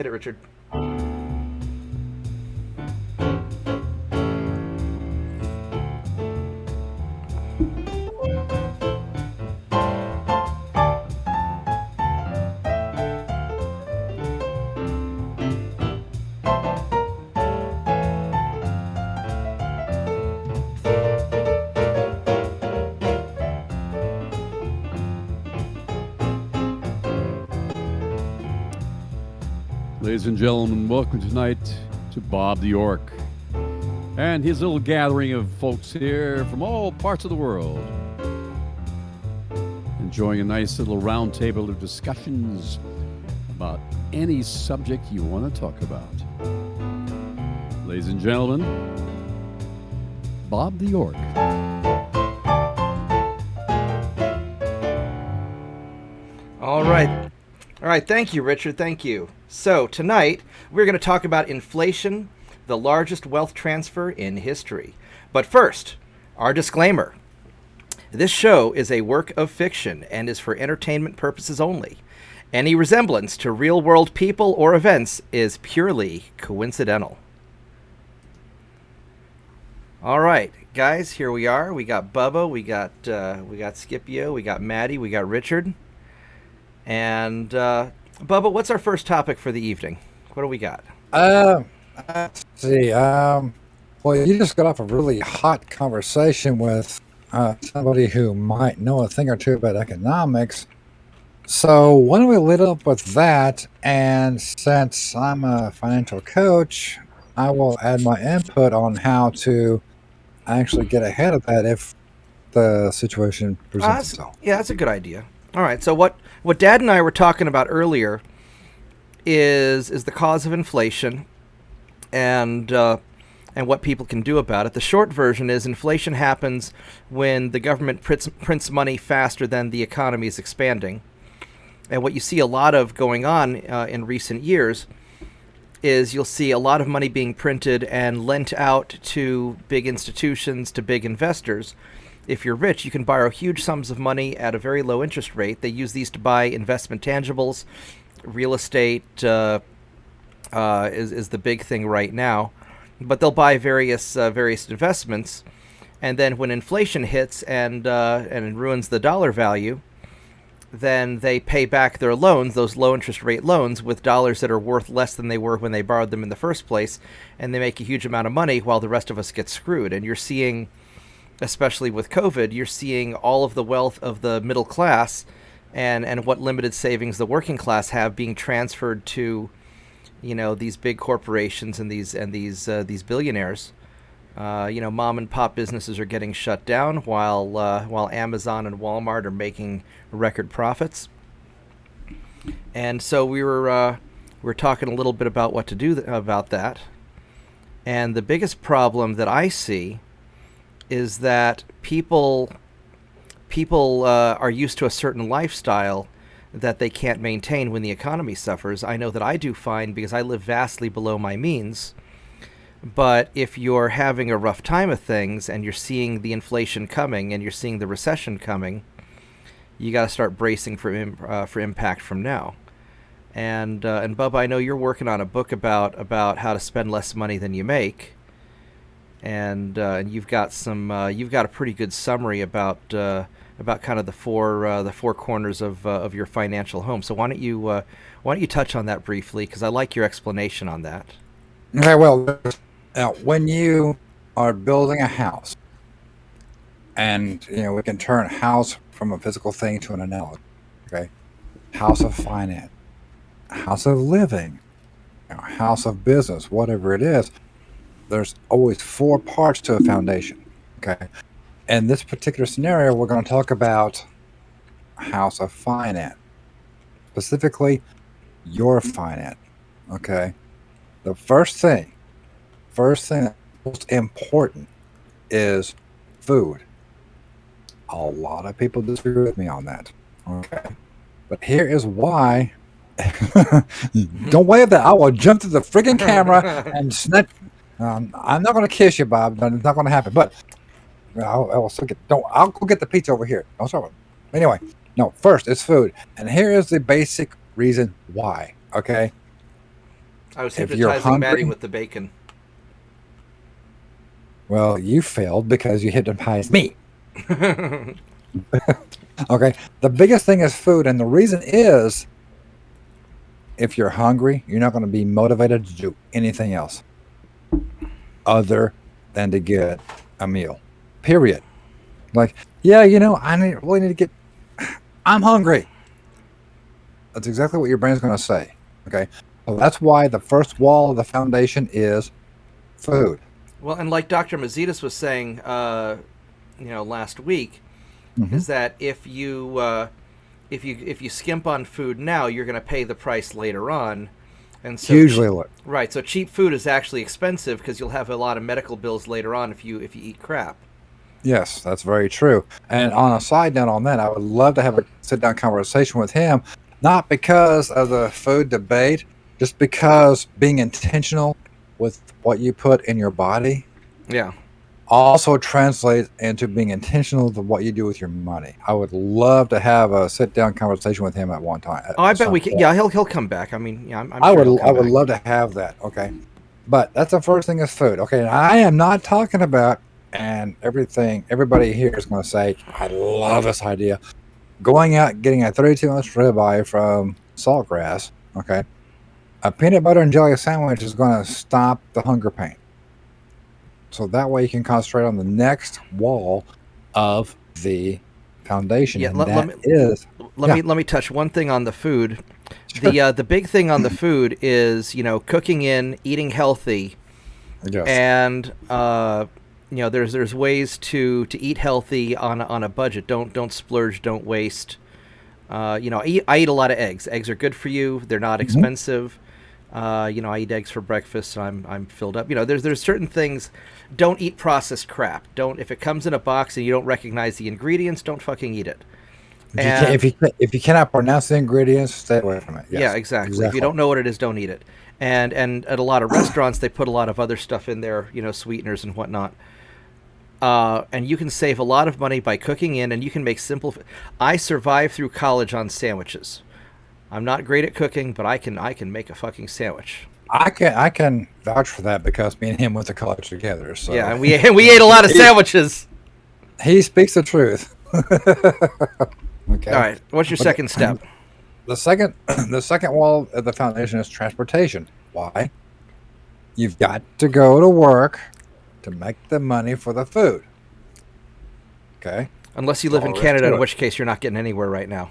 Hit it, Richard. Ladies and gentlemen, welcome tonight to Bobtheorc and his little gathering of folks here from all parts of the world, enjoying a nice little round table of discussions about any subject you want to talk about. Ladies and gentlemen, Bobtheorc. All right. Thank you, Richard. Thank you. So tonight we're going to talk about inflation, the largest wealth transfer in history. But first, our disclaimer. This show is a work of fiction and is for entertainment purposes only. Any resemblance to real-world people or events is purely coincidental. All right, guys, here we are. We got Bubba, we got Scipio, we got Maddie, we got Richard. And Bubba, what's our first topic for the evening? What do we got? Let's see. Well, you just got off a really hot conversation with somebody who might know a thing or two about economics. So why don't we lead up with that? And since I'm a financial coach, I will add my input on how to actually get ahead of that if the situation presents itself. Yeah, that's a good idea. All right. So what Dad and I were talking about earlier is the cause of inflation and what people can do about it. The short version is inflation happens when the government prints money faster than the economy is expanding. And what you see a lot of going on in recent years is you'll see a lot of money being printed and lent out to big institutions, to big investors. If you're rich, you can borrow huge sums of money at a very low interest rate. They use these to buy investment tangibles. Real estate is the big thing right now. But they'll buy various investments, and then when inflation hits and ruins the dollar value, then they pay back their loans, those low interest rate loans, with dollars that are worth less than they were when they borrowed them in the first place, and they make a huge amount of money while the rest of us get screwed. And you're seeing, especially with COVID, you're seeing all of the wealth of the middle class and what limited savings the working class have being transferred to, these big corporations and these billionaires. Mom and pop businesses are getting shut down while Amazon and Walmart are making record profits. And so we were talking a little bit about what to do about that. And the biggest problem that I see is that people are used to a certain lifestyle that they can't maintain when the economy suffers. I know that I do fine because I live vastly below my means. But if you're having a rough time of things and you're seeing the inflation coming and you're seeing the recession coming, you got to start bracing for impact from now. And Bubba, I know you're working on a book about how to spend less money than you make. And you've got a pretty good summary about kind of the four corners of your financial home. So why don't you touch on that briefly, because I like your explanation on that. Okay, well, when you are building a house, and we can turn house from a physical thing to an analogy. Okay, house of finance, house of living, house of business, whatever it is. There's always four parts to a foundation. Okay, in this particular scenario, we're going to talk about house of finance, specifically your finance. Okay, the first thing that's most important is food. A lot of people disagree with me on that. Okay, but here is why. Don't wave that! I will jump to the friggin' camera and snatch. I'm not going to kiss you, Bob. It's not going to happen. But I'll still get. I'll go get the pizza over here. Don't start with. Anyway, no. First, it's food, and here is the basic reason why. Okay, I was If you're hypnotizing Maddie hungry, with the bacon. well, you failed because you hypnotized me. Okay. The biggest thing is food. And the reason is if you're hungry, you're not going to be motivated to do anything else other than to get a meal. Period. Like, yeah, really need to get, I'm hungry. That's exactly what your brain's going to say. Okay. So that's why the first wall of the foundation is food. Well, and like Dr. Mazetas was saying, last week, is that if you skimp on food now, you're going to pay the price later on, and so Hugely. right. So cheap food is actually expensive because you'll have a lot of medical bills later on if you eat crap. Yes, that's very true. And on a side note on that, I would love to have a sit-down conversation with him, not because of the food debate, just because being intentional with what you put in your body also translates into being intentional with what you do with your money. I would love to have a sit-down conversation with him at one time. Oh, I bet we can. Yeah, he'll come back. I mean, yeah, I'm I sure would love to have that. Okay, but that's the first thing is food. Okay, and I am not talking about, and everybody here is going to say, I love this idea. Going out, getting a 32-ounce ribeye from Saltgrass, okay? A peanut butter and jelly sandwich is going to stop the hunger pain. So that way you can concentrate on the next wall of the foundation. Yeah, And let me touch one thing on the food. Sure. The big thing on the food is, cooking in, eating healthy. Yes. And there's ways to eat healthy on a budget. Don't splurge, don't waste. I eat a lot of eggs. Eggs are good for you. They're not expensive. I eat eggs for breakfast, and I'm filled up. There's certain things. Don't eat processed crap. If it comes in a box and you don't recognize the ingredients, don't fucking eat it. If you cannot pronounce the ingredients, stay away from it. Yes, yeah, exactly. If you don't know what it is, don't eat it. And at a lot of restaurants, they put a lot of other stuff in there, sweeteners and whatnot. And you can save a lot of money by cooking in, and you can make simple. I survived through college on sandwiches. I'm not great at cooking, but I can make a fucking sandwich. I can vouch for that because me and him went to college together. So yeah, and we ate a lot of sandwiches. He speaks the truth. Okay. All right. What's your second step? The second wall of the foundation is transportation. Why? You've got to go to work to make the money for the food. Okay. Unless you live in Canada, in which case you're not getting anywhere right now.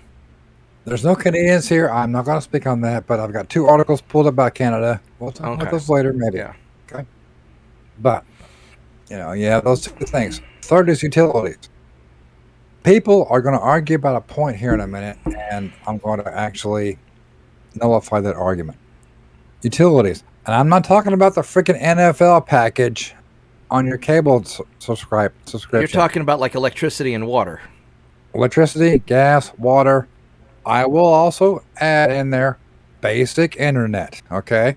There's no Canadians here. I'm not going to speak on that, but I've got 2 articles pulled up about Canada. We'll talk about those later, maybe. Yeah. Okay. But, those 2 things. Third is utilities. People are going to argue about a point here in a minute, and I'm going to actually nullify that argument. Utilities. And I'm not talking about the freaking NFL package on your cable subscription. You're talking about like electricity and water. Electricity, gas, water. I will also add in there basic internet. Okay.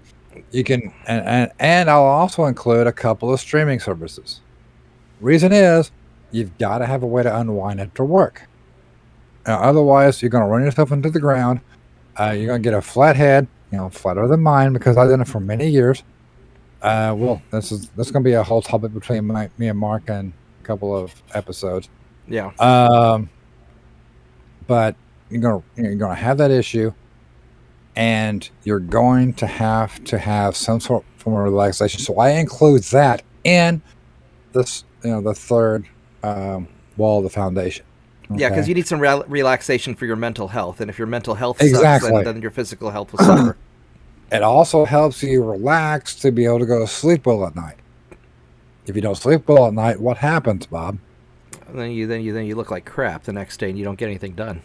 You can, and I'll also include a couple of streaming services. Reason is, you've got to have a way to unwind after work. Otherwise, you're going to run yourself into the ground. You're going to get a flat head, flatter than mine, because I've done it for many years. This is going to be a whole topic between me and Mark and a couple of episodes. Yeah. But you're going to have that issue, and you're going to have some sort of form of relaxation. So I include that in this, the third wall of the foundation. Okay? Yeah, because you need some relaxation for your mental health, and if your mental health sucks, then your physical health will suffer. It also helps you relax to be able to go to sleep well at night. If you don't sleep well at night, what happens, Bob? Then you look like crap the next day, and you don't get anything done.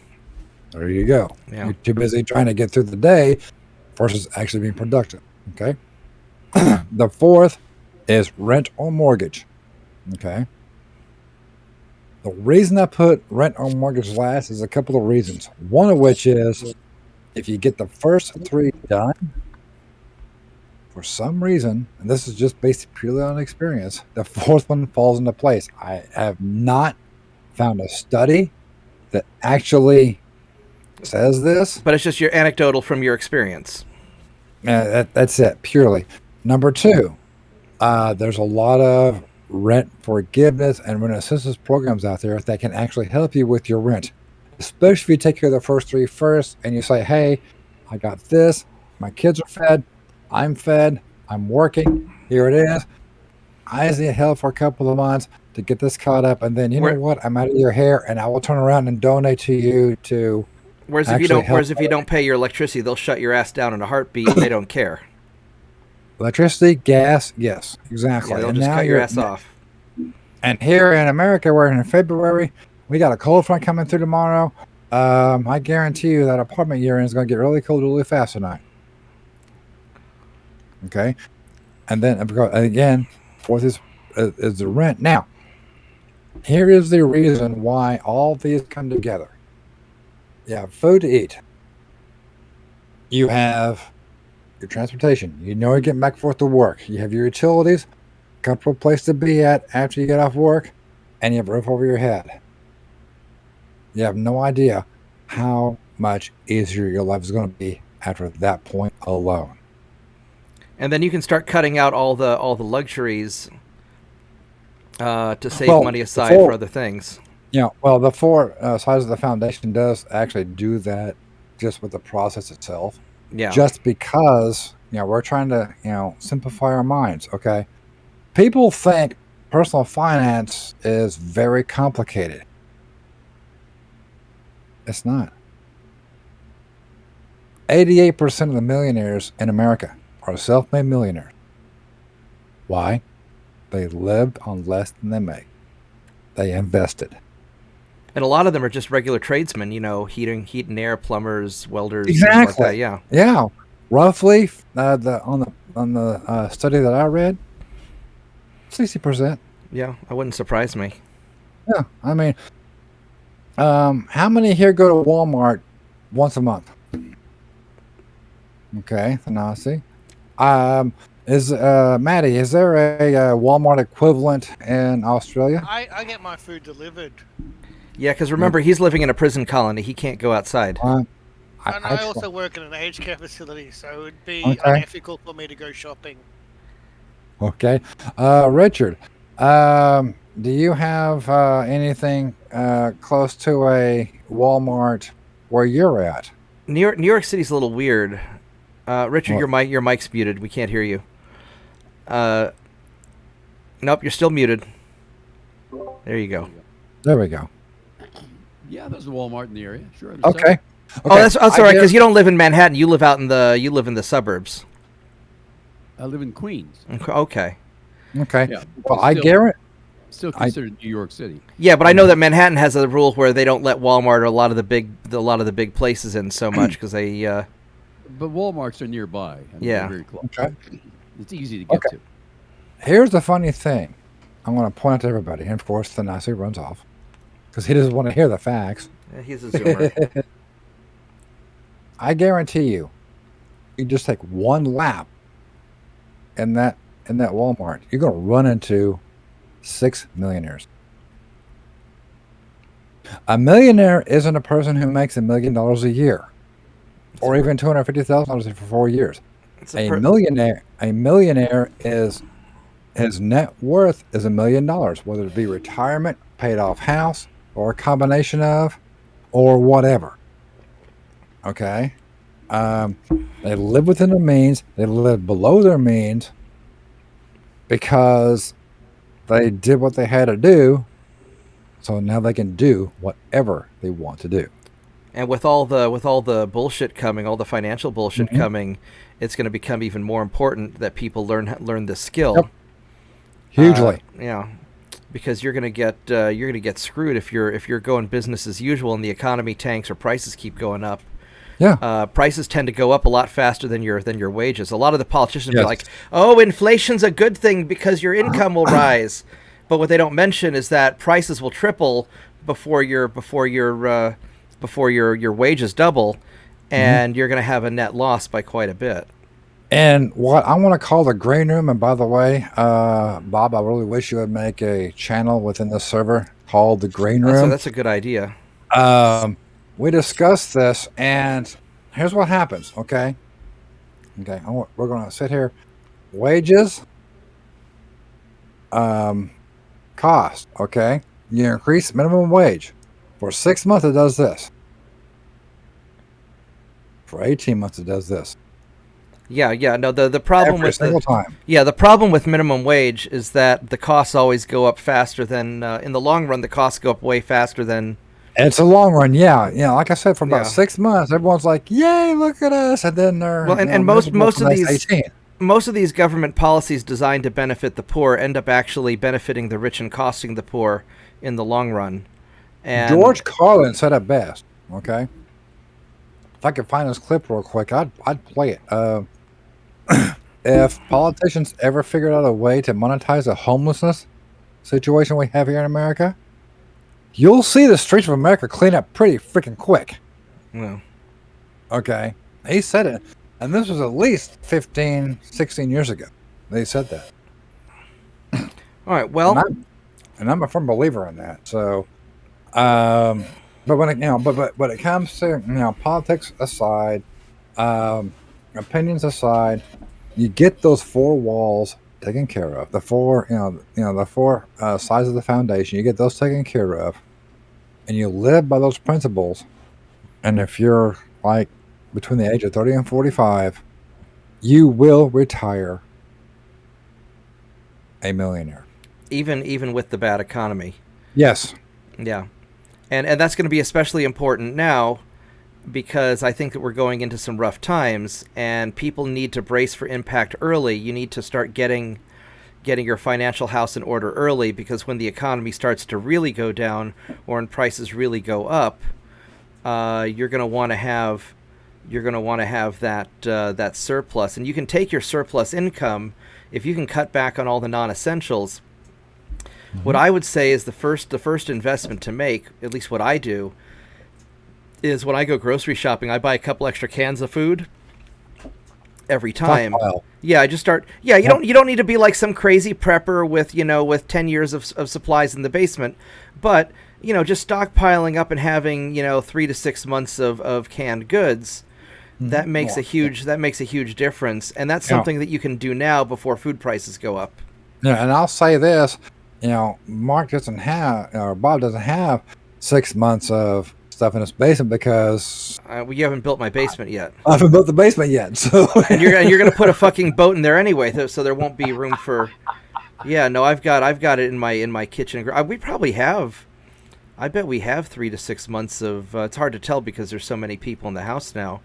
There you go. Yeah. You're too busy trying to get through the day versus actually being productive. Okay. The fourth is rent or mortgage. Okay. The reason I put rent or mortgage last is a couple of reasons. One of which is if you get the first 3 done, for some reason, and this is just based purely on experience, the fourth one falls into place. I have not found a study that actually says this. But it's just your anecdotal from your experience. That's it, purely. Number two, there's a lot of rent forgiveness and rent assistance programs out there that can actually help you with your rent, especially if you take care of the first three first and you say, hey, I got this, my kids are fed, I'm working, here it is. I just need help for a couple of months to get this caught up, and then you know Where, what? I'm out of your hair, and I will turn around and donate to you to actually help. whereas if you don't pay your electricity, they'll shut your ass down in a heartbeat, and they don't care. Electricity, gas, yes, exactly. Yeah, they'll And just now cut your ass off. And here in America, we're in February. We got a cold front coming through tomorrow. I guarantee you that apartment you're in is going to get really cold really fast tonight. Okay, and then again, fourth is the rent. Now, here is the reason why all these come together. You have food to eat. You have your transportation. You know you're getting back and forth to work. You have your utilities, comfortable place to be at after you get off work, and you have a roof over your head. You have no idea how much easier your life is going to be after that point alone. And then you can start cutting out all the luxuries to save Well, money aside for other things. Well, the four sides of the foundation does actually do that just with the process itself. Yeah. Just because, we're trying to, simplify our minds, okay? People think personal finance is very complicated. It's not. 88% of the millionaires in America are self-made millionaires. Why? They lived on less than they make. They invested. And a lot of them are just regular tradesmen, heat and air, plumbers, welders, Exactly. things like that. Yeah. Yeah. Roughly, on the study that I read, 60%. Yeah, that wouldn't surprise me. Yeah, I mean, how many here go to Walmart once a month? Okay, Thanasi. Maddie, is there a Walmart equivalent in Australia? I get my food delivered. Yeah, because remember, he's living in a prison colony. He can't go outside. And I also work in an aged care facility, so it would be Okay. unethical for me to go shopping. Okay. Richard, do you have anything close to a Walmart where you're at? New York City's a little weird. Richard, What? your mic's muted. We can't hear you. Nope, you're still muted. There you go. There we go. Yeah, there's a Walmart in the area. Sure. there's Okay. Oh, that's all right, because you don't live in Manhattan. You live in the suburbs. I live in Queens. Okay. Okay. Yeah. Well, I guarantee. Still considered New York City. Yeah, but I know that Manhattan has a rule where they don't let Walmart or a lot of the big places in so much because they. But Walmarts are nearby. I mean, Yeah. they're very close. Okay. It's easy to get to. Here's the funny thing. I'm going to point out to everybody, and of course, Thanasi runs off because he doesn't want to hear the facts. He's a zoomer. I guarantee you just take one lap in that Walmart, you're going to run into 6 millionaires. A millionaire isn't a person who makes $1 million a year, or even $250,000 for 4 years. A millionaire is his net worth is $1 million, whether it be retirement, paid off house, or a combination of, or whatever. Okay, they live within their means. They live below their means because they did what they had to do. So now they can do whatever they want to do. And with all the bullshit coming, all the financial bullshit coming, it's going to become even more important that people learn this skill. Yep. Hugely. Yeah, because you're going to get screwed if you're going business as usual and the economy tanks or prices keep going up. Yeah. Prices tend to go up a lot faster than your wages. A lot of the politicians Yes. are like, "Oh, inflation's a good thing because your income will rise," but what they don't mention is that prices will triple before your wages double, and you're going to have a net loss by quite a bit. And what I want to call the green room, and by the way, Bob, I really wish you would make a channel within the server called the green room. That's a good idea. We discussed this, and here's what happens, okay? Okay, we're going to sit here. Wages, cost. Okay, you increase minimum wage for 6 months. It does this. For 18 months, it does this. Yeah, no, the problem Every with single time. the problem with minimum wage is that the costs always go up faster than in the long run. The costs go up way faster than It's a long run, yeah. Like I said, for about Yeah. 6 months, everyone's like, "Yay, look at us!" And then they're well, and most miserable most for of the next these 18. most of these government policies designed to benefit the poor end up actually benefiting the rich and costing the poor in the long run. And George Carlin said it best. Okay, if I could find this clip real quick, I'd play it. If politicians ever figured out a way to monetize the homelessness situation we have here in America, you'll see the streets of America clean up pretty freaking quick. well, Okay, he said it, and this was at least 15, 16 years ago. They said that. all right. Well, And I'm a firm believer in that. So, but when it but when it comes to politics aside, opinions aside, you get those four walls taken care of. The four the four sides of the foundation. You get those taken care of, and you live by those principles. And if you're like between the age of 30 and 45, you will retire a millionaire. even with the bad economy. Yes. Yeah. And that's going to be especially important now because I think that we're going into some rough times and people need to brace for impact early. You need to start getting your financial house in order early because when the economy starts to really go down or when prices really go up, you're going to want to have that surplus, and you can take your surplus income if you can cut back on all the non-essentials. What I would say is the first investment to make, at least what I do, is when I go grocery shopping, I buy a couple extra cans of food every time. Stockpile. Yeah, I just start. Yeah, you don't need to be like some crazy prepper with 10 years of supplies in the basement, but just stockpiling up and having 3 to 6 months of canned goods. That makes a huge difference, and that's something that you can do now before food prices go up. Yeah, and I'll say this, Mark doesn't have, or Bob doesn't have 6 months of stuff in his basement because You haven't built my basement yet. I haven't built the basement yet. So And you're gonna put a fucking boat in there anyway, so there won't be room for. Yeah, no, I've got it in my kitchen. We probably have. I bet we have 3 to 6 months of. It's hard to tell because there's so many people in the house now,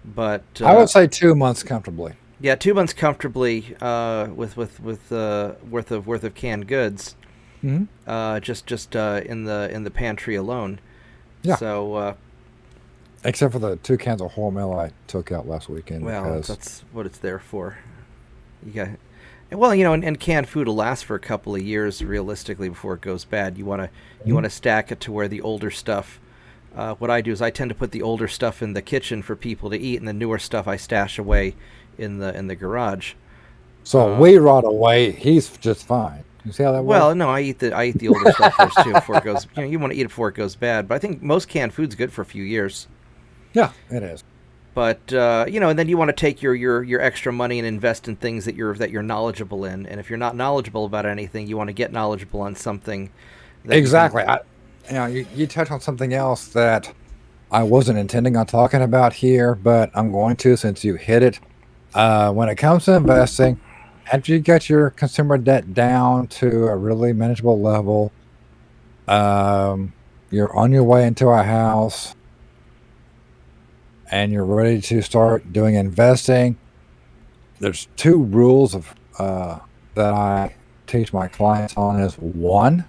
but I would say 2 months comfortably. Yeah, 2 months comfortably with worth of canned goods. Just in the pantry alone. Yeah. So. Except for the 2 cans of Hormel I took out last weekend. Well, because that's what it's there for. You got. Well, and canned food will last for a couple of years realistically before it goes bad. You want to stack it to where the older stuff. What I do is I tend to put the older stuff in the kitchen for people to eat, and the newer stuff I stash away in the garage. So we rot away. He's just fine. You see how that works? Well, no, I eat the older stuff first too before it goes. You want to eat it before it goes bad. But I think most canned food's good for a few years. Yeah, it is. But and then you want to take your extra money and invest in things that you're knowledgeable in. And if you're not knowledgeable about anything, you want to get knowledgeable on something. Exactly. You touched on something else that I wasn't intending on talking about here, but I'm going to since you hit it. When it comes to investing, after you get your consumer debt down to a really manageable level, you're on your way into a house, and you're ready to start doing investing. There's 2 rules of that I teach my clients on. Is one,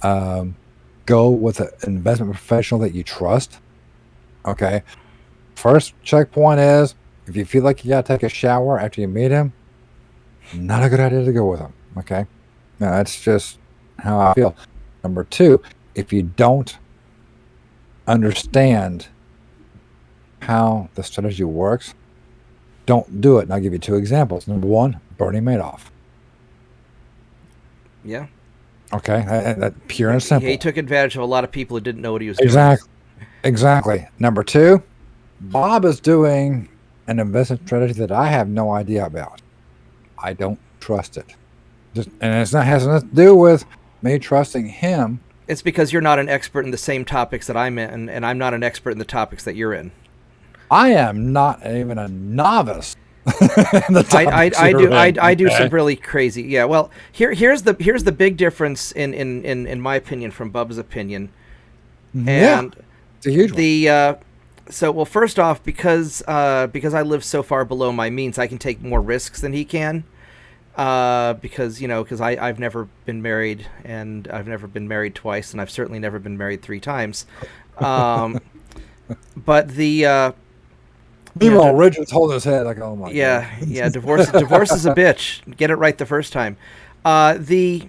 go with an investment professional that you trust. Okay. First checkpoint is if you feel like you got to take a shower after you meet him, not a good idea to go with him. Okay. Now, that's just how I feel. Number 2, if you don't understand how the strategy works, don't do it. And I'll give you 2 examples. Number 1, Bernie Madoff. Yeah. Okay. That pure and simple. He took advantage of a lot of people who didn't know what he was doing. Exactly. Number 2, Bob is doing an investment strategy that I have no idea about. I don't trust it. And it's not has nothing to do with me trusting him. It's because you're not an expert in the same topics that I'm in, and I'm not an expert in the topics that you're in. I am not even a novice. I do some really crazy. Yeah. Well, here's the big difference in my opinion from Bub's opinion. And it's a huge one. So first off, because I live so far below my means, I can take more risks than he can. Because I've never been married, and I've never been married twice, and I've certainly never been married 3 times. But the meanwhile, Richard's holding his head like, oh my god. Yeah. Divorce is a bitch. Get it right the first time. The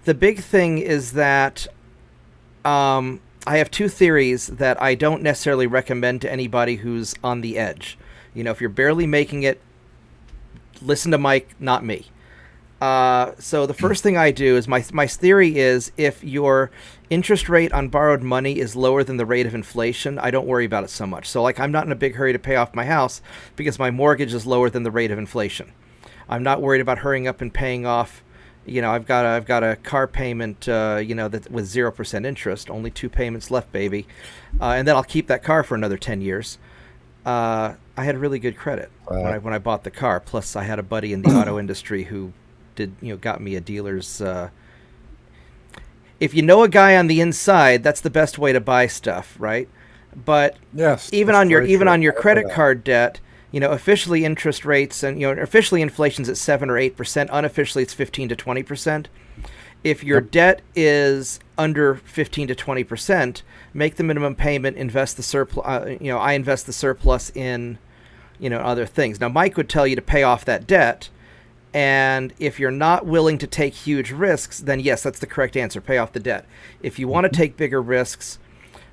big thing is that I have 2 theories that I don't necessarily recommend to anybody who's on the edge. If you're barely making it, listen to Mike, not me. So the first thing I do is my theory is if your interest rate on borrowed money is lower than the rate of inflation, I don't worry about it so much. So I'm not in a big hurry to pay off my house because my mortgage is lower than the rate of inflation. I'm not worried about hurrying up and paying off. I've got a car payment, that with 0% interest, only 2 payments left, baby, and then I'll keep that car for another 10 years. I had really good credit when I bought the car. Plus, I had a buddy in the auto industry who got me a dealer's. If you know a guy on the inside, that's the best way to buy stuff, right? But yes, even on your credit card debt, officially interest rates and officially inflation's at 7 or 8%. Unofficially, it's 15 to 20%. If your debt is under 15 to 20%, make the minimum payment, invest the surplus. I invest the surplus in, other things. Now, Mike would tell you to pay off that debt. And if you're not willing to take huge risks, then yes, that's the correct answer. Pay off the debt. If you want to take bigger risks,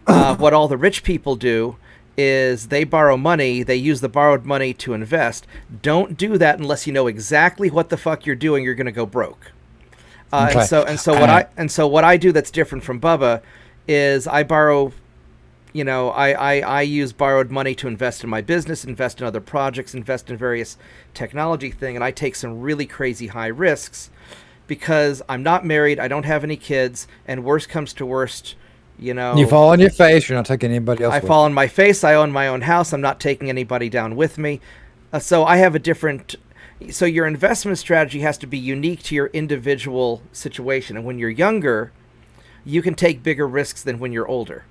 what all the rich people do is they borrow money. They use the borrowed money to invest. Don't do that unless you know exactly what the fuck you're doing. You're going to go broke. Okay. And so what I do that's different from Bubba is I borrow. I use borrowed money to invest in my business, invest in other projects, invest in various technology thing, and I take some really crazy high risks because I'm not married, I don't have any kids, and worst comes to worst, You fall on your face, you're not taking anybody else I fall on my face, I own my own house, I'm not taking anybody down with me. So I have a different... So your investment strategy has to be unique to your individual situation, and when you're younger, you can take bigger risks than when you're older.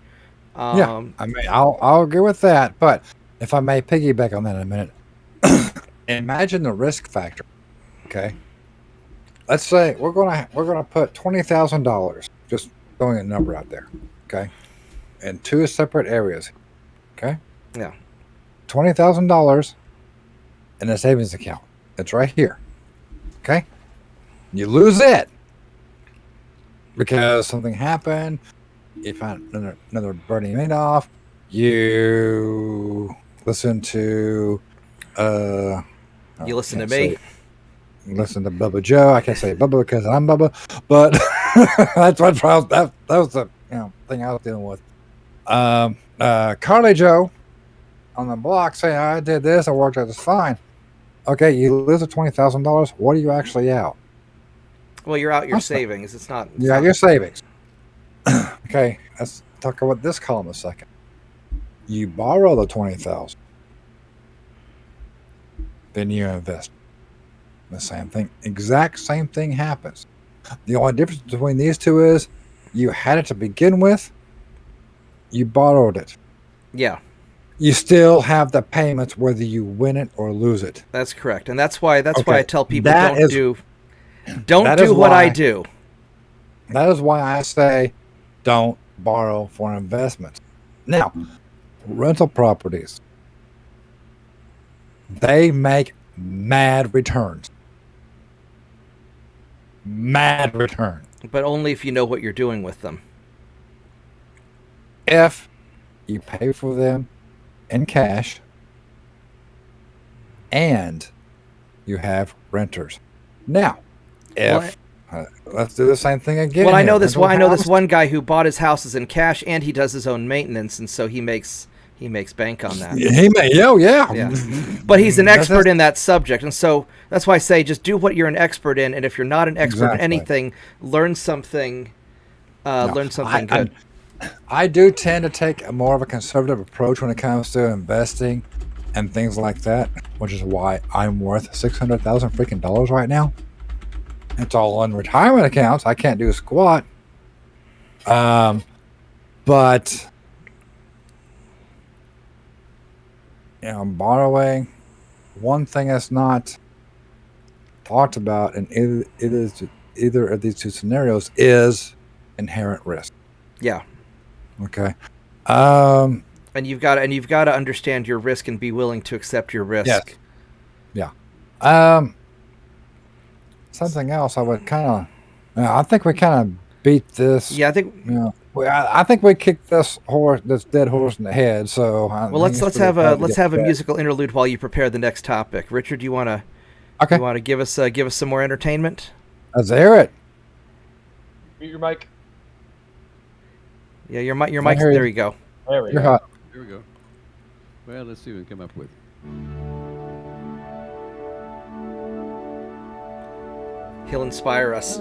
I'll agree with that, but if I may piggyback on that in a minute, imagine the risk factor. Okay, let's say we're gonna put $20,000, just throwing a number out there. Okay, in 2 separate areas. Okay, $20,000 in a savings account. It's right here. Okay, you lose it because something happened. You find another Bernie Madoff. You listen to. You listen to me. Listen to Bubba Joe. I can't say Bubba because I'm Bubba, but that's what that was the thing I was dealing with. Carly Joe on the block saying I did this, I worked out just fine. Okay, you lose the $20,000. What are you actually out? Well, you're out your savings. It's not. Your savings. Okay, let's talk about this column a second. You borrow the $20,000, then you invest. The same thing, exact same thing happens. The only difference between these two is you had it to begin with, you borrowed it. Yeah. You still have the payments whether you win it or lose it. That's correct, and that's why I tell people don't do what I do. That is why I say don't borrow for investments. Now, rental properties, they make mad returns. Mad return. But only if you know what you're doing with them. If you pay for them in cash and you have renters. Now, if let's do the same thing again. Well, I know this one guy who bought his houses in cash and he does his own maintenance, and so he makes he makes bank on that. He may, yeah. But he's an expert in that subject, and so that's why I say just do what you're an expert in, and if you're not an expert in anything, learn something. Learn something good. I do tend to take a more of a conservative approach when it comes to investing and things like that, which is why I'm worth $600,000 freaking dollars right now. It's all on retirement accounts. I can't do a squat. But borrowing, one thing that's not talked about in either of these two scenarios is inherent risk. Yeah. Okay. And you've got to understand your risk and be willing to accept your risk. Yes. Yeah. Something else I would kind of, I think we kind of beat this. Yeah, I think. I think we kicked this dead horse in the head. So let's have a musical interlude while you prepare the next topic. Richard, do you want to give us some more entertainment? Let's hear it. Mute your mic. Yeah, your mic. There you go. There we You're go. hot. Here we go. Well, let's see what we can come up with. He'll inspire us.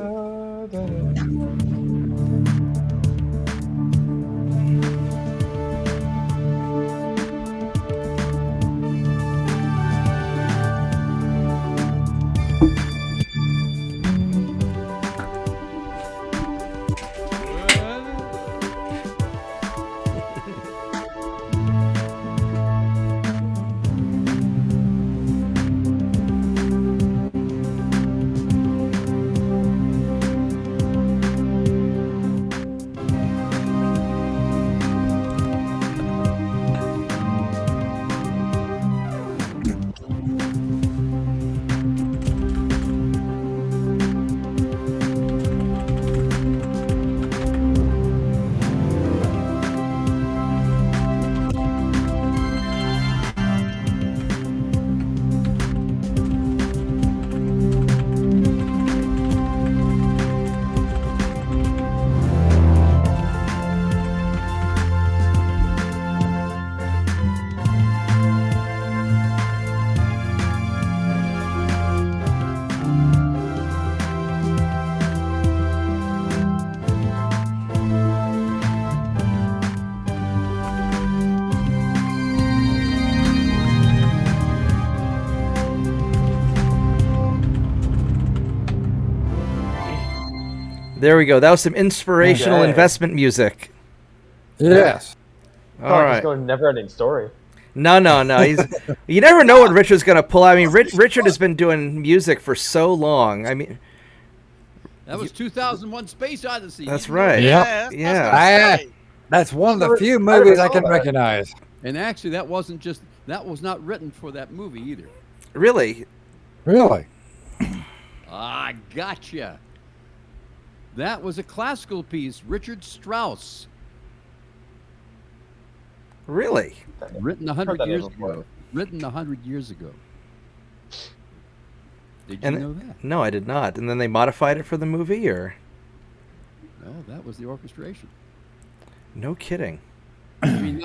There we go. That was some inspirational investment music. Yes. All right. He's going never-ending story. No. You never know what Richard's going to pull out. I mean, Richard has been doing music for so long. I mean, that was 2001: Space Odyssey. That's right. Yeah. That's one of the few movies I can recognize. And actually, that was not written for that movie either. Really? Really? I gotcha. That was a classical piece, Richard Strauss. Really? Written 100 years ago. Written 100 years ago. Did you know that? No, I did not. And then they modified it for the movie, or? No, that was the orchestration. No kidding. I mean,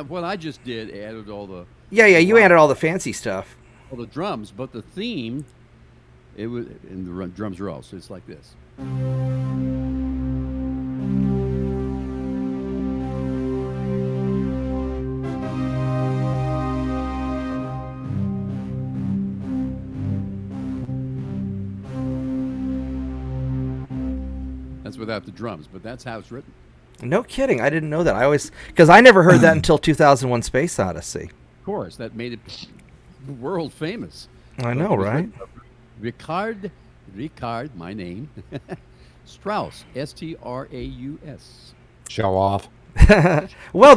what I just did added all the... Yeah, you added all the fancy stuff. All the drums, but the theme, it was, and the drums are all, so it's like this. That's without the drums, but that's how it's written. No kidding. I didn't know that. Because I never heard that until 2001: Space Odyssey. Of course, that made it world famous. I know, right? Richard, my name, Strauss, Straus. Show off. Well,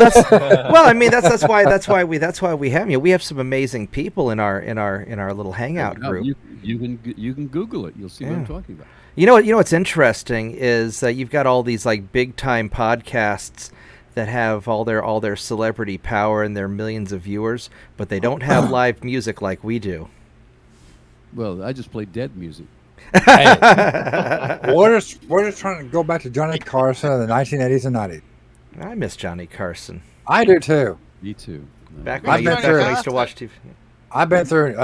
I mean, that's why we have you. We have some amazing people in our little hangout group. You can Google it. You'll see what I'm talking about. You know what's interesting is that you've got all these like big time podcasts that have all their celebrity power and their millions of viewers, but they don't have live music like we do. Well, I just play dead music. Hey, we're just trying to go back to Johnny Carson in the 1980s and 90s. I miss Johnny Carson. I do too. Me too. Back I've been when through- I used to watch TV. I've been through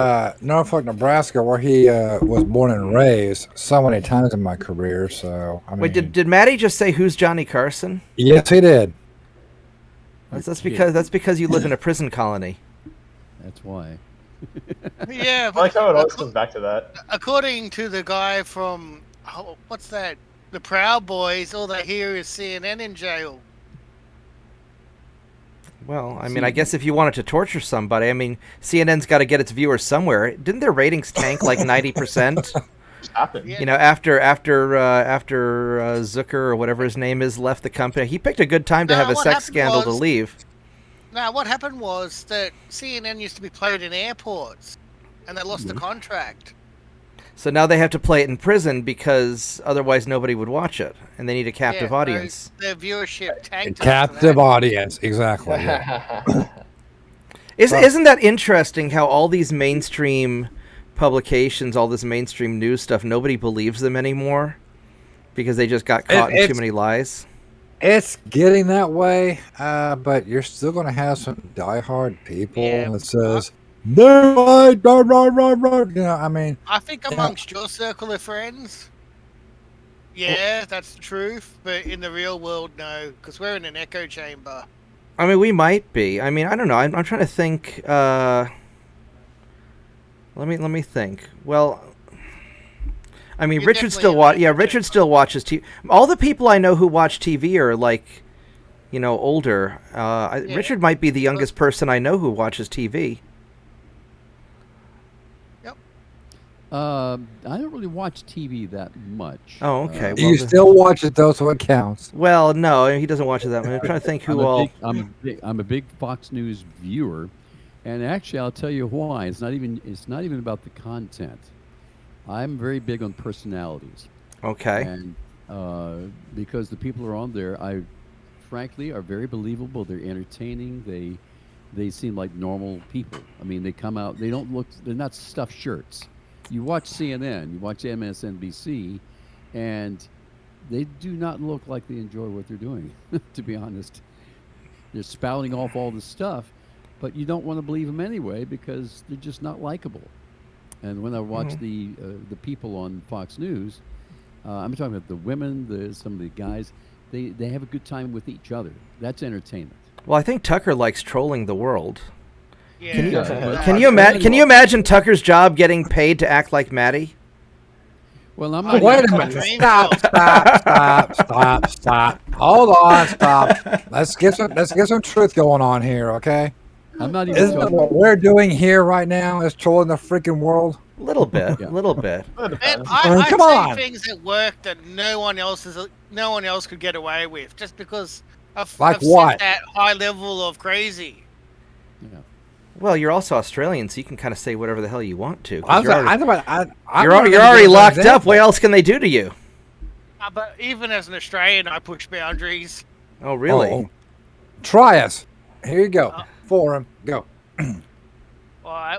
Norfolk, Nebraska, where he was born and raised so many times in my career. So I mean, Wait, did Maddie just say who's Johnny Carson? yes, he did. That's because you live in a prison colony. That's why. Yeah, I like how it always but comes back to that. according to the guy from what's that? The Proud Boys. All they hear is CNN in jail. Well, I mean, I guess if you wanted to torture somebody, I mean, CNN's got to get its viewers somewhere. Didn't their ratings tank like 90%? Happened. Yeah. You know, after Zucker or whatever his name is left the company, he picked a good time to No, have a what sex happened scandal to was- leave. Now, what happened was that CNN used to be played in airports, and they lost the contract. So now they have to play it in prison because otherwise nobody would watch it, and they need a captive so audience. Their viewership tanked. Captive audience, exactly. Yeah. Isn't that interesting how all these mainstream publications, all this mainstream news stuff, nobody believes them anymore because they just got caught in too many lies? It's getting that way, but you're still going to have some diehard people that says, "They're right, right." You know, I mean, I think amongst your circle of friends, yeah, that's the truth. But in the real world, no, because we're in an echo chamber. I mean, we might be. I mean, I don't know. I'm trying to think. Let me think. Well, I mean, You're Richard definitely still in watch. the Yeah, echo Richard chamber. still watches TV. All the people I know who watch TV are like, you know, older. Yeah. Richard might be the youngest person I know who watches TV. I don't really watch TV that much. Oh, okay. Well, you still watch it though, so it counts. Well, no, he doesn't watch it that much. I'm trying to think who all. I'm a big Fox News viewer, and actually, I'll tell you why. It's not even about the content. I'm very big on personalities, Okay. and because the people who are on there, frankly are very believable. They're entertaining. They seem like normal people. I mean, they come out. They don't look. They're not stuffed shirts. You watch CNN, you watch MSNBC, and they do not look like they enjoy what they're doing, to be honest. They're spouting off all this stuff, but you don't want to believe them anyway because they're just not likable. And when I watch the people on Fox News, I'm talking about the women, some of the guys, they have a good time with each other. That's entertainment. Well, I think Tucker likes trolling the world. Yeah. Can you imagine Tucker's job getting paid to act like Maddie? Well, I'm Oh, not. Wait a even minute! talking- Stop! Hold on! Stop! Let's get some truth going on here, okay? I'm not even Isn't that talking. what we're doing here right now? Is trolling the freaking world? A little bit. Yeah. A little bit. And I mean, I come say on. things at work that no one else could get away with, just because I've Like set what? that high level of crazy. Yeah. Well, you're also Australian, so you can kind of say whatever the hell you want to. 'Cause I'm You're already, already already locked up. What else can they do to you? But even as an Australian, I push boundaries. Oh, really? Oh. Try us. Here you go. For him. Go. All right,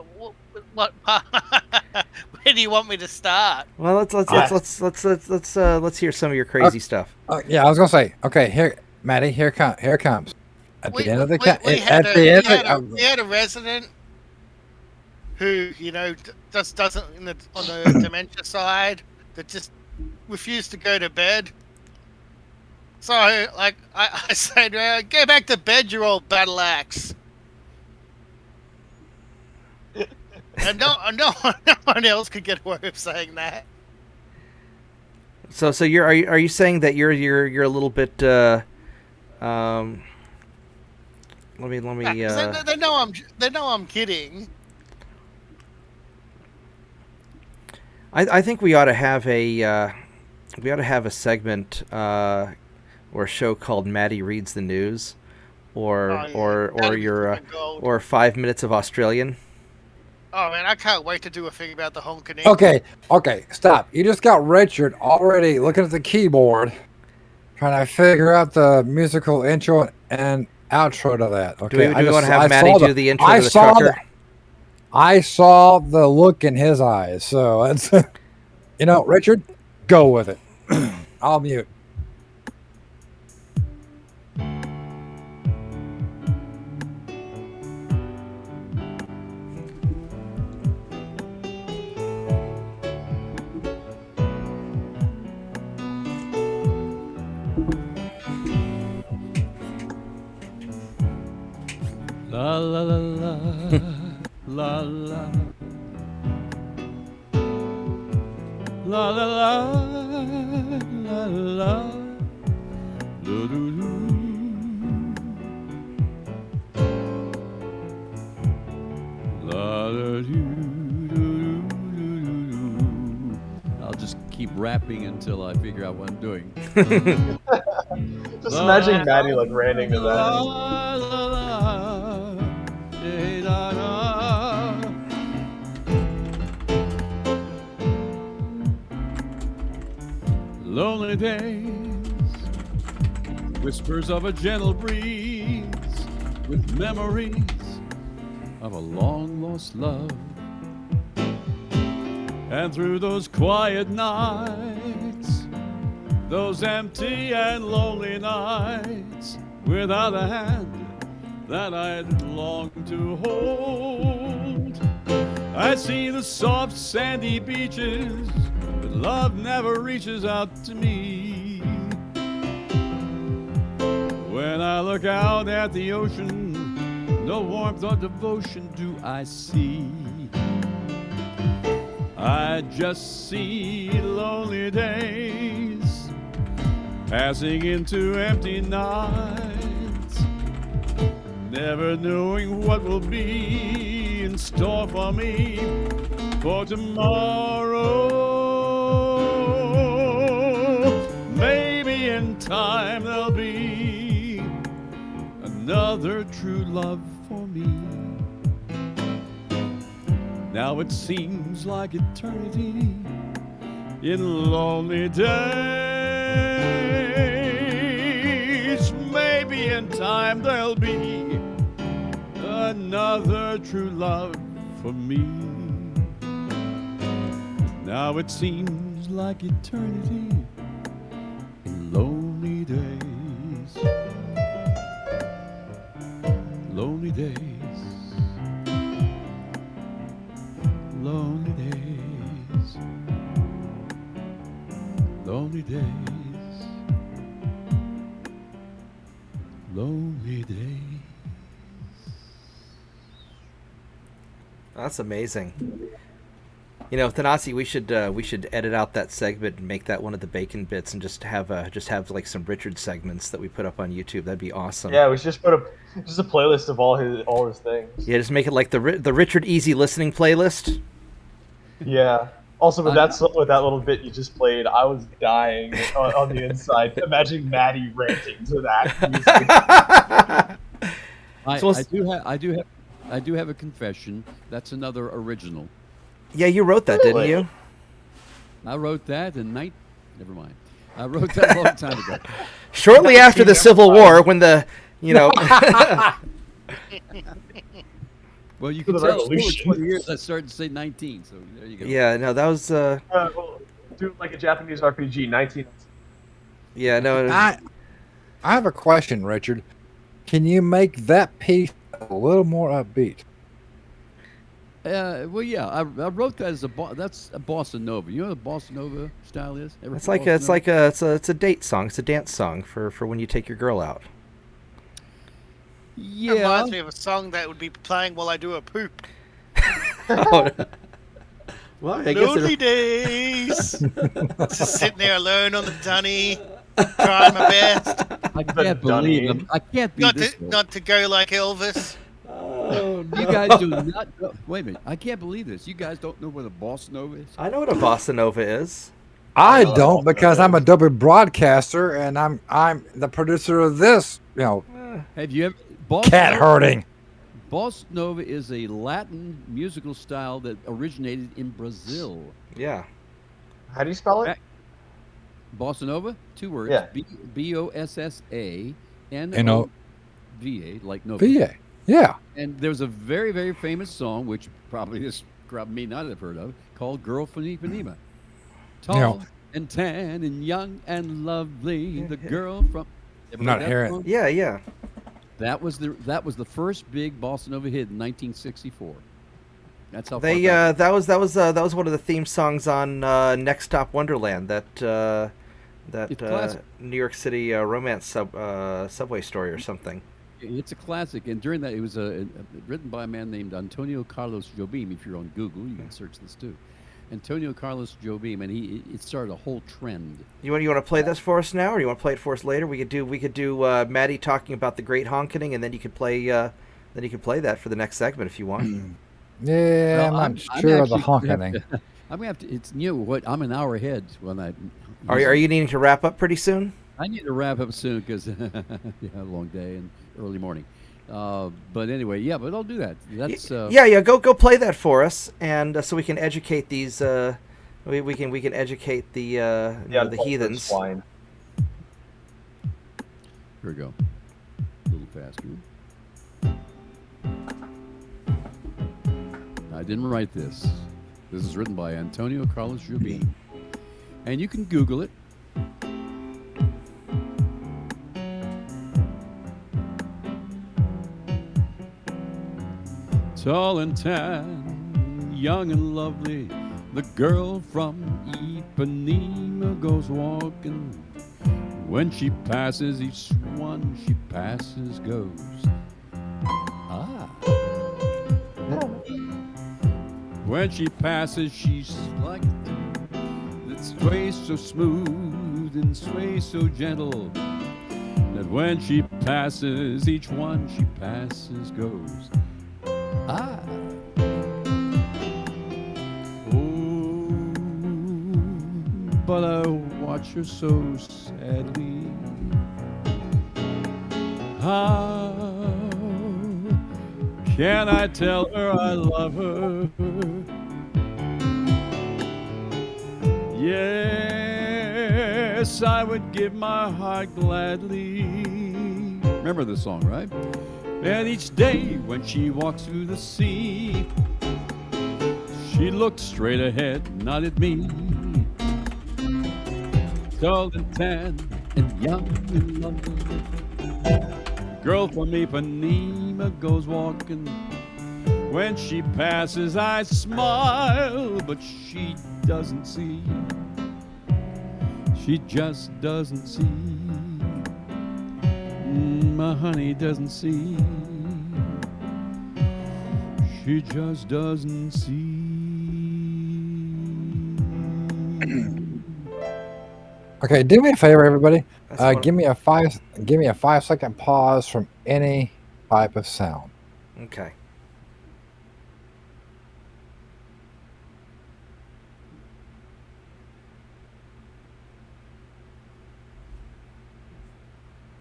what? Where do you want me to start? Well, let's hear some of your crazy stuff. Yeah, I was gonna say. Okay, here, Maddie. Here it comes. At the end of the we had a resident who, you know, just doesn't on the dementia side that just refused to go to bed. So, like, I said, go back to bed, you old battle axe. And no one else could get away with saying that. So are you saying that you're a little bit let me They know I'm kidding. I think we ought to have a segment or a show called Maddie Reads the News, or 5 minutes of Australian. Oh man, I can't wait to do a thing about the honking. Okay, stop. You just got Richard already looking at the keyboard, trying to figure out the musical intro and outro to that. Okay, Do we want to have Maddie do the intro to the trucker? I saw the look in his eyes, so that's, Richard, go with it. I'll mute. la la la la. La la la la la do do do. La da do do do do. I'll just keep rapping until I figure out what I'm doing. Just imagine Maddie like ranting to that. La la la, da da da. Lonely days, whispers of a gentle breeze, with memories of a long lost love. And through those quiet nights, those empty and lonely nights, without a hand that I'd long to hold, I see the soft sandy beaches, but love never reaches out to me. When I look out at the ocean, no warmth or devotion do I see. I just see lonely days passing into empty nights, never knowing what will be in store for me for tomorrow. Maybe in time there'll be another true love for me. Now it seems like eternity in lonely days. Maybe in time there'll be another true love for me. Now it seems like eternity in lonely days. Lonely days. Lonely days. Lonely days. Lonely days. That's amazing. You know, Thanasi, we should edit out that segment and make that one of the bacon bits, and just have like some Richard segments that we put up on YouTube. That'd be awesome. Yeah, we should just put a playlist of all his things. Yeah, just make it like the Richard Easy listening playlist. Yeah. Also, with that little bit you just played, I was dying on the inside. Imagine Maddie ranting to that music. I do have a confession. That's another original. Yeah, you wrote that, didn't you? I wrote that in Never mind. I wrote that a long time ago. Shortly after the Civil War, when the Well, you can tell it's 20 years I started to say 19, so there you go. Yeah, no, that was Well, do it like a Japanese RPG, 19. Yeah, no. I have a question, Richard. Can you make that piece a little more upbeat? Well, yeah, I wrote that as that's a bossa nova. You know what a bossa nova style is? It's a date song. It's a dance song for when you take your girl out. Yeah. It reminds me of a song that would be playing while I do a poop. Oh. Well, I guess Lonely days. Just sitting there alone on the dunny, trying my best. I can't believe them. I can't be Not to go like Elvis. Oh, no. You guys do not know. Wait a minute. I can't believe this. You guys don't know what a bossa nova is? I know what a bossa nova is. I don't, because I'm a double broadcaster and I'm the producer of this. Have you ever Cat herding. Bossa nova is a Latin musical style that originated in Brazil. Yeah. How do you spell it? Bossa nova, 2 words. Yeah. B-O-S-S-A-N-O-V-A, like Nova. VA. Yeah. And there's a very, very famous song, which probably this crowd may not have heard of, called Girl from Ipanema. Tall and tan and young and lovely, the girl from... Not hearing. Yeah, yeah. That was the first big bossa nova hit in 1964. That's how they far that was one of the theme songs on Next Stop Wonderland, that New York City romance subway story or something. It's a classic, and during that, it was written by a man named Antonio Carlos Jobim. If you're on Google, you can search this too. Antonio Carlos Jobim, and it started a whole trend. You want to play this for us now, or you want to play it for us later? We could do Maddie talking about the Great Honkening, and then you could play that for the next segment if you want. Yeah, Well, I'm not sure of the honkening. I'm gonna have to. It's what I'm an hour ahead when I. Are you needing to wrap up pretty soon? I need to wrap up soon because a long day and early morning. But anyway, yeah, but I'll do that. That's Go play that for us, and so we can educate these. We can educate the the heathens. Swine. Here we go. A little faster. I didn't write this. This is written by Antonio Carlos Jobim, and you can Google it. Tall and tan, young and lovely, the girl from Ipanema goes walking. When she passes, each one she passes goes. Ah. When she passes, she's like that sways so smooth and sways so gentle that when she passes, each one she passes goes. Ah. Oh, but I watch her so sadly. How can I tell her I love her? Yes, I would give my heart gladly. Remember this song, right? And each day when she walks through the sea, she looks straight ahead, not at me. Tall and tan and young and lovely, girl from Ipanema goes walking. When she passes, I smile, but she doesn't see. She just doesn't see. My honey doesn't see. She just doesn't see. Okay, do me a favor, everybody. Give me a 5-second pause from any type of sound. Okay.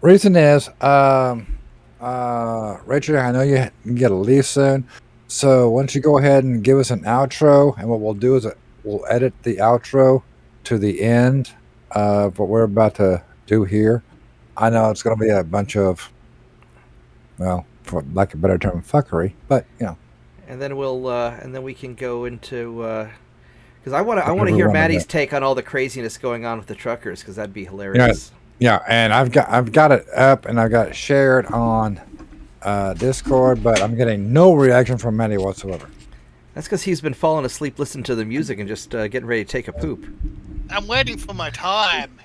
Reason is, Richard, I know you get to leave soon, so why don't you go ahead and give us an outro, and what we'll do is we'll edit the outro to the end of what we're about to do here. I know it's going to be a bunch of, well, for lack of a better term, fuckery, but you know. And then we can go into because I want to hear Maddie's take on all the craziness going on with the truckers, because that'd be hilarious. Yeah, and I've got it up and I've got it shared on Discord, but I'm getting no reaction from Maddie whatsoever. That's because he's been falling asleep listening to the music and just getting ready to take a poop. I'm waiting for my time.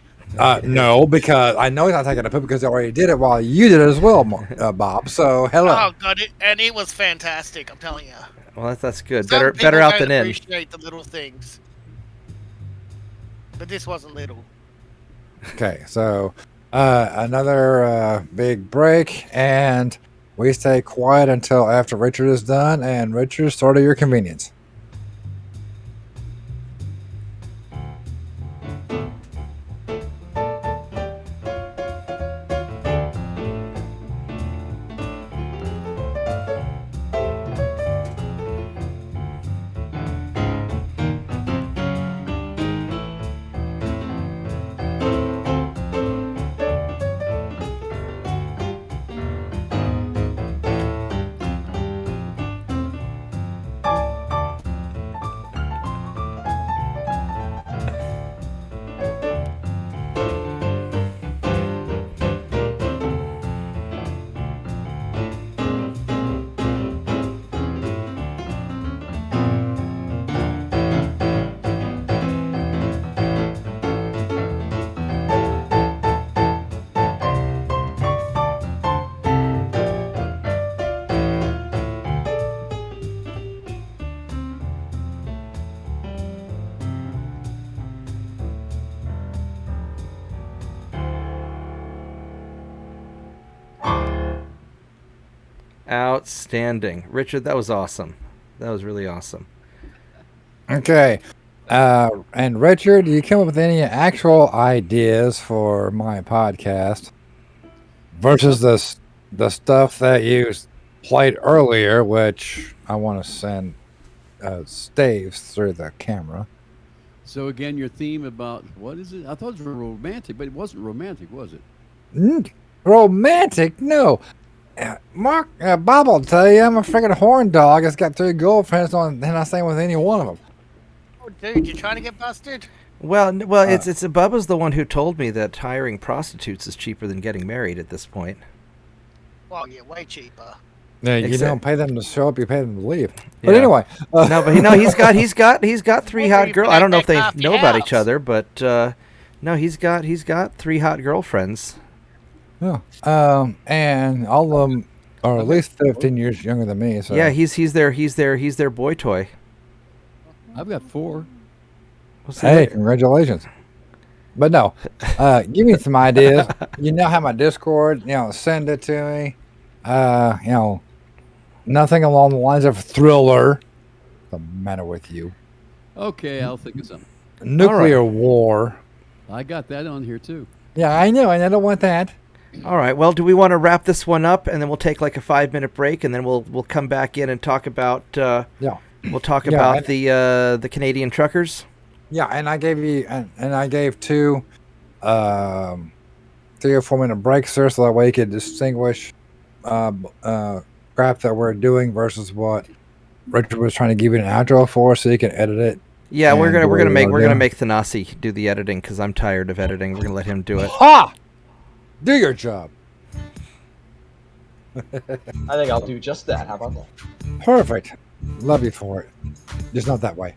No, because I know he's not taking a poop because he already did it while you did it as well, Bob. So hello. Oh god, it was fantastic. I'm telling you. Well, that's good. Some Better out than in. Appreciate the little things, but this wasn't little. Okay, so another big break, and we stay quiet until after Richard is done, and Richard, sort of your convenience. Outstanding. Richard, that was awesome. That was really awesome. Okay. And Richard, do you come up with any actual ideas for my podcast versus the stuff that you played earlier, which I want to send staves through the camera? So again, your theme about what is it? I thought it was romantic, but it wasn't romantic, was it? Romantic? No. Mark, Bob will tell you I'm a freaking horn dog that's got 3 girlfriends and I stay with any one of them. Oh, dude, you trying to get busted? Well, it's Bubba's the one who told me that hiring prostitutes is cheaper than getting married at this point. Well, yeah, way cheaper. Yeah, you don't pay them to show up; you pay them to leave. Yeah. But anyway, he's got 3 hot girls. I don't know if they know about each other, but no, he's got 3 hot girlfriends. Yeah. And all of them are at least 15 years younger than me. So yeah, he's their boy toy. I've got 4. Hey, congratulations. But no, give me some ideas. You now have my Discord. Send it to me. Nothing along the lines of thriller. What's the matter with you? Okay, I'll think of something. Nuclear war. I got that on here too. Yeah, I know, and I don't want that. All right. Well, do we want to wrap this one up, and then we'll take like a 5-minute break, and then we'll come back in and talk about about the Canadian truckers. Yeah, and I gave you and I gave 2 3 or 4 minute breaks there, so that way you could distinguish crap that we're doing versus what Richard was trying to give you an outro for, so you can edit it. Yeah, we're gonna make Thanasi do the editing because I'm tired of editing. We're gonna let him do it. Ha! Do your job. I think I'll do just that. How about that? Perfect. Love you for it. Just not that way.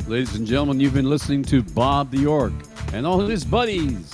Ladies and gentlemen, you've been listening to Bobtheorc and all his buddies.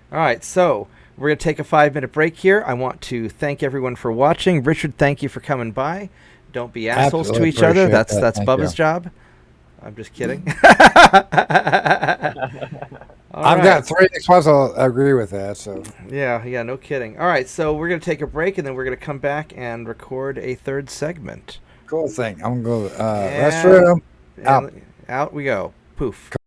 All right, so we're going to take a 5-minute break here. I want to thank everyone for watching. Richard, thank you for coming by. Don't be assholes to each other. That's Bubba's job. I'm just kidding. I've got 3 ex-wives I'll agree with that. So yeah, no kidding. All right, so we're going to take a break, and then we're going to come back and record a 3rd segment. Cool thing. I'm going to go restroom. Out we go. Poof.